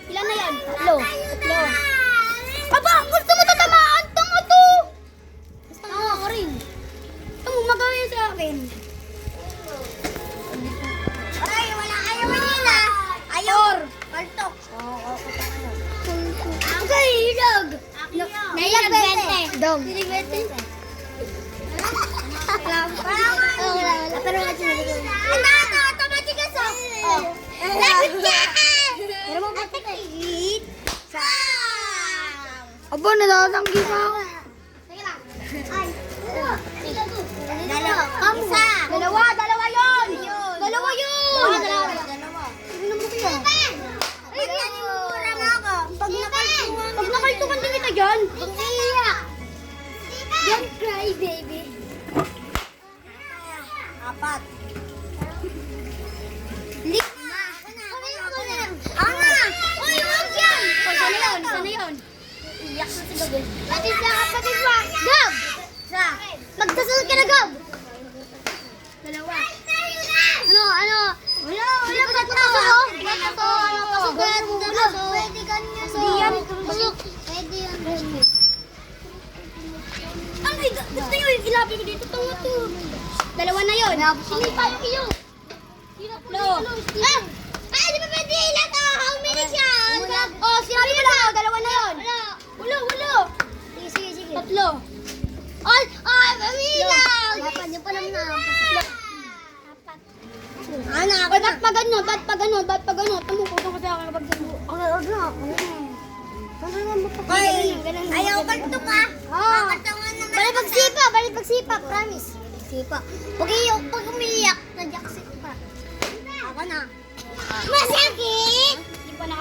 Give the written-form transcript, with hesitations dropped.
Ilan na yan? Tatlo. Aba, gusto mo tatamaan? Tanga to! Tanga ka rin. Ito mo, magawin sa akin. Ay, wala kayo manila. Ayaw. Paltok. Okay, dog. Nailag 20. Dog. Nailag 20. Wala. Pero wala siya naligaw. Ito, matigas oh. Lapit ka! Pero mo ba't ka? Sam! Aba, natatanggi pa ako. Ay. Dalawa. Dalawa yun! Dalawa yun! Dalawa. Sino mo kaya? Ay, nanimura na ako. Pag nakaltukan din kita dyan. Iiyak. Don't cry, baby. Apat. Hindi. Ako na. Uy, huwag yan. Sana yun? Iyak na si Gabi. Patis na kapatid mo. Gab! Sa. Magdasul ka na, Gab! Dalawa. Ano? Wala ba ito? Pwede ganyan. Hindi yan. Pasok. Pwede yan. Ay, gusto nyo yung ilabi ko dito. Tungo to. Dalawa na yun. Sinipa yung iyo. No. Ah, di ba pwede ilan? How many siya? Oh, sinabi mo lang. Dalawa na yun. Wala. Sige. Tatlo. Ay, pamilaw! Dapat niyo pa naman na. Anak, Ba't pa ganon? Tumukutong ka sa akin kapag Ay, ayaw kanto ka. Oo. Kakantungan naman. Balik pagsipa, promise. Sipa. Pag umiiyak, nadyak ka. Ako na. Masakit!